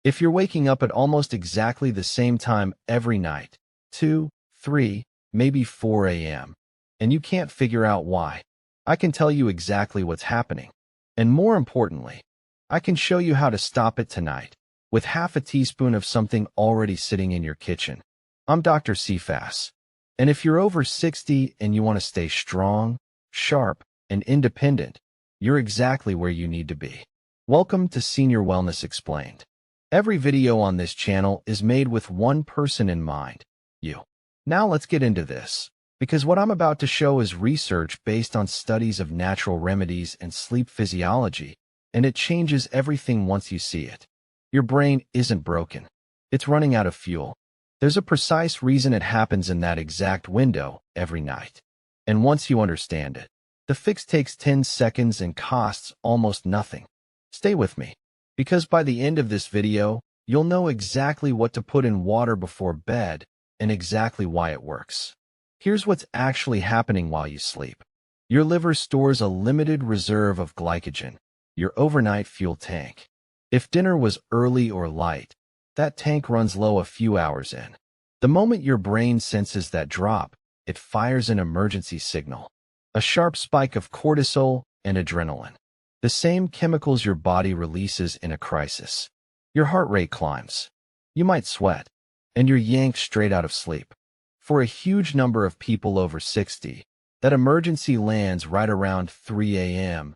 If you're waking up at almost exactly the same time every night, 2, 3, maybe 4 a.m., and you can't figure out why, I can tell you exactly what's happening. And more importantly, I can show you how to stop it tonight with half a teaspoon of something already sitting in your kitchen. I'm Dr. CFAS. And if you're over 60 and you want to stay strong, sharp, and independent, you're exactly where you need to be. Welcome to Senior Wellness Explained. Every video on this channel is made with one person in mind, you. Now let's get into this, because what I'm about to show is research based on studies of natural remedies and sleep physiology, and it changes everything once you see it. Your brain isn't broken. It's running out of fuel. There's a precise reason it happens in that exact window every night. And once you understand it, the fix takes 10 seconds and costs almost nothing. Stay with me, because by the end of this video, you'll know exactly what to put in water before bed and exactly why it works. Here's what's actually happening while you sleep. Your liver stores a limited reserve of glycogen, your overnight fuel tank. If dinner was early or light, that tank runs low a few hours in. The moment your brain senses that drop, it fires an emergency signal, a sharp spike of cortisol and adrenaline, the same chemicals your body releases in a crisis. Your heart rate climbs. You might sweat, and you're yanked straight out of sleep. For a huge number of people over 60, that emergency lands right around 3 a.m.,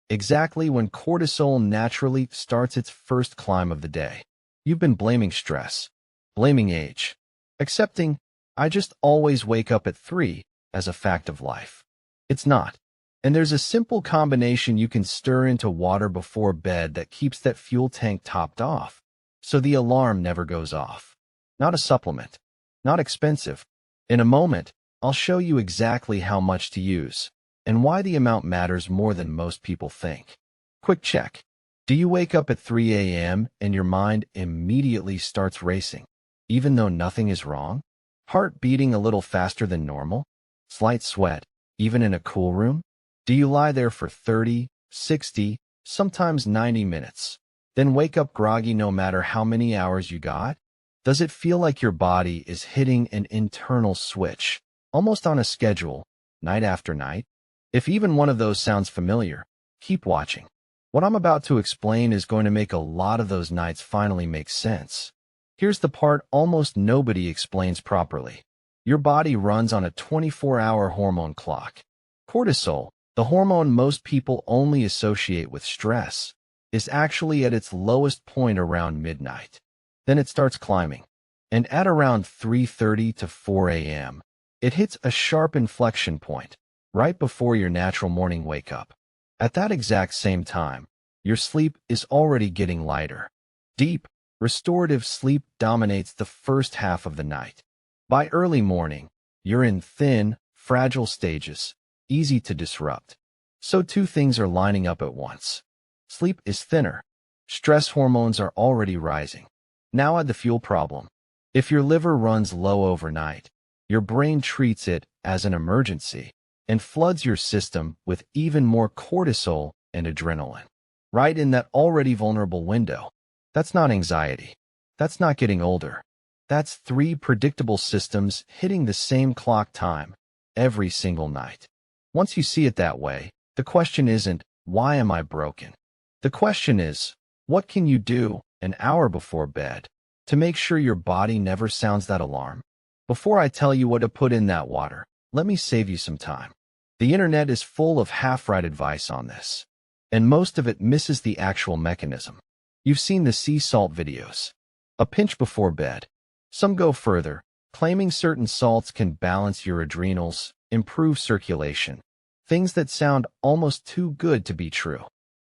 exactly when cortisol naturally starts its first climb of the day. You've been blaming stress, blaming age, accepting, I just always wake up at 3 as a fact of life. It's not. And there's a simple combination you can stir into water before bed that keeps that fuel tank topped off, so the alarm never goes off. Not a supplement. Not expensive. In a moment, I'll show you exactly how much to use and why the amount matters more than most people think. Quick check. Do you wake up at 3 a.m. and your mind immediately starts racing, even though nothing is wrong? Heart beating a little faster than normal? Slight sweat, even in a cool room? Do you lie there for 30, 60, sometimes 90 minutes, then wake up groggy no matter how many hours you got? Does it feel like your body is hitting an internal switch, almost on a schedule, night after night? If even one of those sounds familiar, keep watching. What I'm about to explain is going to make a lot of those nights finally make sense. Here's the part almost nobody explains properly. Your body runs on a 24-hour hormone clock. Cortisol, the hormone most people only associate with stress, is actually at its lowest point around midnight. Then it starts climbing. And at around 3:30 to 4 a.m., it hits a sharp inflection point, right before your natural morning wake-up. At that exact same time, your sleep is already getting lighter. Deep, restorative sleep dominates the first half of the night. By early morning, you're in thin, fragile stages, easy to disrupt. So two things are lining up at once. Sleep is thinner. Stress hormones are already rising. Now add the fuel problem. If your liver runs low overnight, your brain treats it as an emergency and floods your system with even more cortisol and adrenaline, right in that already vulnerable window. That's not anxiety. That's not getting older. That's 3 predictable systems hitting the same clock time every single night. Once you see it that way, the question isn't, why am I broken? The question is, what can you do an hour before bed to make sure your body never sounds that alarm? Before I tell you what to put in that water, let me save you some time. The internet is full of half-right advice on this, and most of it misses the actual mechanism. You've seen the sea salt videos. A pinch before bed. Some go further, claiming certain salts can balance your adrenals, improve circulation. Things that sound almost too good to be true.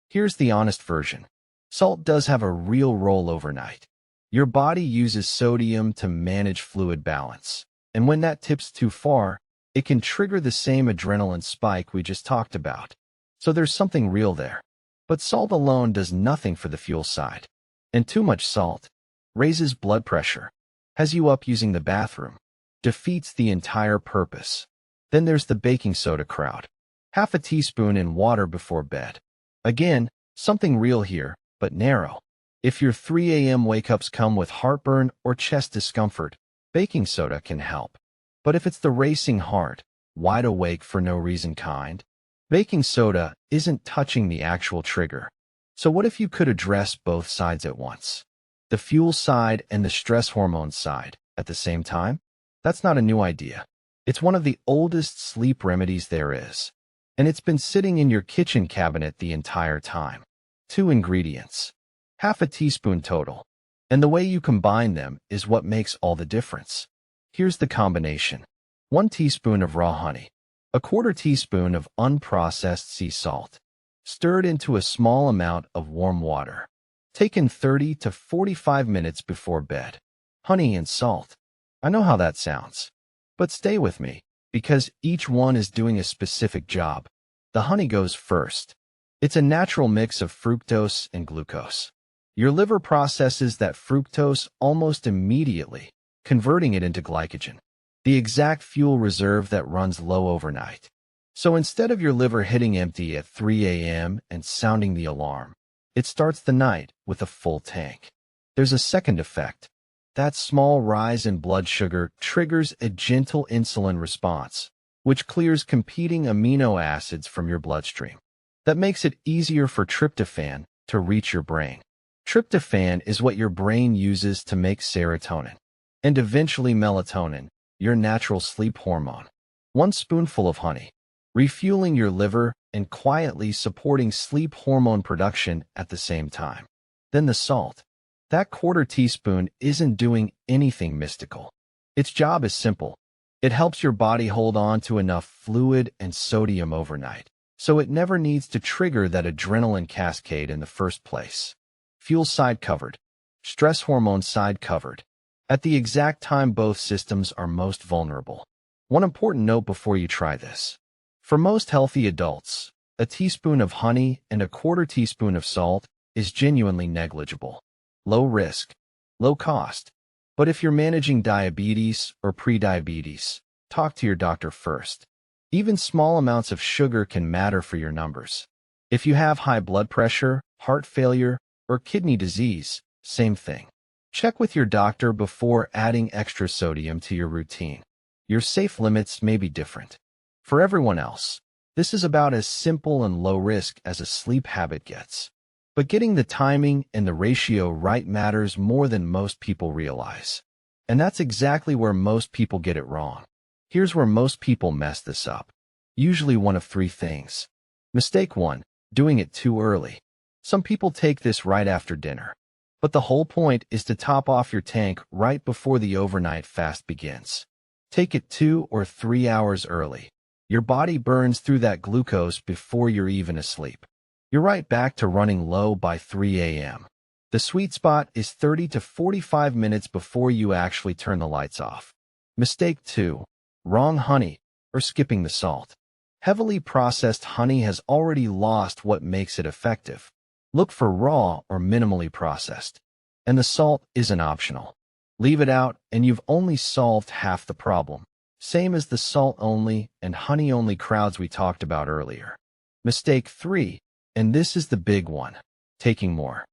Here's the honest version. Salt does have a real role overnight. Your body uses sodium to manage fluid balance, and when that tips too far, it can trigger the same adrenaline spike we just talked about. So there's something real there. But salt alone does nothing for the fuel side. And too much salt raises blood pressure, has you up using the bathroom, defeats the entire purpose. Then there's the baking soda crowd. Half a teaspoon in water before bed. Again, something real here, but narrow. If your 3 a.m. wake-ups come with heartburn or chest discomfort, baking soda can help. But if it's the racing heart, wide awake for no reason kind, baking soda isn't touching the actual trigger. So what if you could address both sides at once? The fuel side and the stress hormone side at the same time? That's not a new idea. It's one of the oldest sleep remedies there is. And it's been sitting in your kitchen cabinet the entire time. 2 ingredients. Half a teaspoon total. And the way you combine them is what makes all the difference. Here's the combination. 1 teaspoon of raw honey. A 1/4 teaspoon of unprocessed sea salt. Stirred into a small amount of warm water. Taken 30 to 45 minutes before bed. Honey and salt. I know how that sounds. But stay with me, because each one is doing a specific job. The honey goes first. It's a natural mix of fructose and glucose. Your liver processes that fructose almost immediately, converting it into glycogen, the exact fuel reserve that runs low overnight. So instead of your liver hitting empty at 3 a.m. and sounding the alarm, it starts the night with a full tank. There's a second effect. That small rise in blood sugar triggers a gentle insulin response, which clears competing amino acids from your bloodstream. That makes it easier for tryptophan to reach your brain. Tryptophan is what your brain uses to make serotonin, and eventually melatonin, your natural sleep hormone. 1 spoonful of honey, refueling your liver and quietly supporting sleep hormone production at the same time. Then the salt. That 1/4 teaspoon isn't doing anything mystical. Its job is simple. It helps your body hold on to enough fluid and sodium overnight, so it never needs to trigger that adrenaline cascade in the first place. Fuel side covered. Stress hormone side covered. At the exact time both systems are most vulnerable. One important note before you try this. For most healthy adults, a teaspoon of honey and a 1/4 teaspoon of salt is genuinely negligible. Low risk, low cost. But if you're managing diabetes or prediabetes, talk to your doctor first. Even small amounts of sugar can matter for your numbers. If you have high blood pressure, heart failure, or kidney disease, same thing. Check with your doctor before adding extra sodium to your routine. Your safe limits may be different. For everyone else, this is about as simple and low risk as a sleep habit gets. But getting the timing and the ratio right matters more than most people realize. And that's exactly where most people get it wrong. Here's where most people mess this up. Usually one of 3 things. Mistake 1, doing it too early. Some people take this right after dinner. But the whole point is to top off your tank right before the overnight fast begins. Take it 2 or 3 hours early. Your body burns through that glucose before you're even asleep. You're right back to running low by 3 a.m. The sweet spot is 30 to 45 minutes before you actually turn the lights off. Mistake 2, wrong honey or skipping the salt. Heavily processed honey has already lost what makes it effective. Look for raw or minimally processed. And the salt isn't optional. Leave it out and you've only solved half the problem. Same as the salt-only and honey-only crowds we talked about earlier. Mistake 3, and this is the big one, taking more.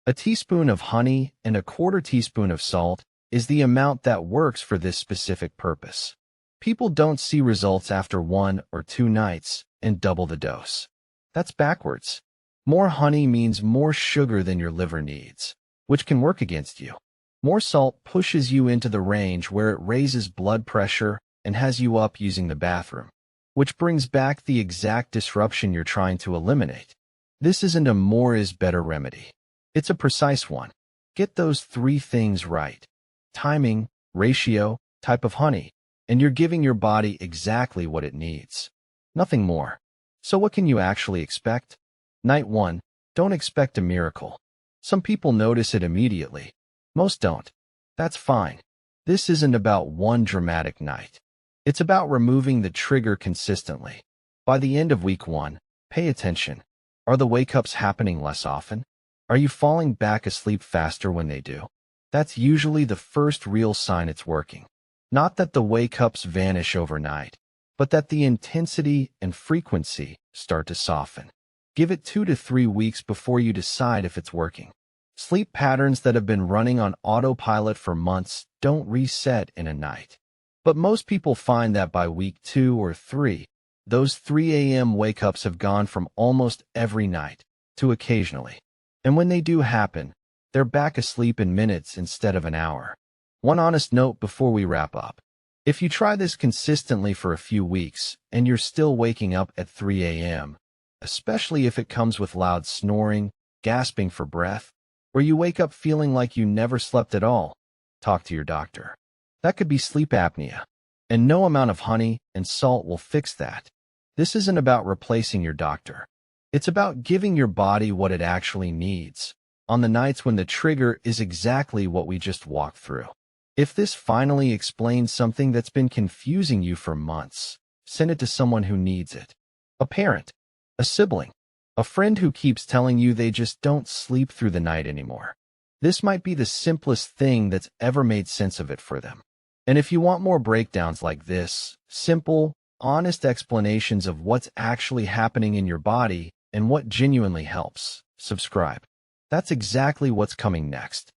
A teaspoon of honey and a 1/4 teaspoon of salt is the amount that works for this specific purpose. People don't see results after 1 or 2 nights and double the dose. That's backwards. More honey means more sugar than your liver needs, which can work against you. More salt pushes you into the range where it raises blood pressure and has you up using the bathroom, which brings back the exact disruption you're trying to eliminate. This isn't a more is better remedy. It's a precise one. Get those 3 things right. Timing, ratio, type of honey, and you're giving your body exactly what it needs. Nothing more. So what can you actually expect? Night 1, don't expect a miracle. Some people notice it immediately. Most don't. That's fine. This isn't about one dramatic night. It's about removing the trigger consistently. By the end of week 1, pay attention. Are the wake-ups happening less often? Are you falling back asleep faster when they do? That's usually the first real sign it's working. Not that the wake-ups vanish overnight, but that the intensity and frequency start to soften. Give it 2 to 3 weeks before you decide if it's working. Sleep patterns that have been running on autopilot for months don't reset in a night. But most people find that by week 2 or 3, those 3 a.m. wake-ups have gone from almost every night to occasionally. And when they do happen, they're back asleep in minutes instead of an hour. One honest note before we wrap up. If you try this consistently for a few weeks and you're still waking up at 3 a.m., especially if it comes with loud snoring, gasping for breath, or you wake up feeling like you never slept at all, talk to your doctor. That could be sleep apnea, and no amount of honey and salt will fix that. This isn't about replacing your doctor. It's about giving your body what it actually needs on the nights when the trigger is exactly what we just walked through. If this finally explains something that's been confusing you for months, send it to someone who needs it. A parent, a sibling, a friend who keeps telling you they just don't sleep through the night anymore. This might be the simplest thing that's ever made sense of it for them. And if you want more breakdowns like this, simple, honest explanations of what's actually happening in your body and what genuinely helps, subscribe. That's exactly what's coming next.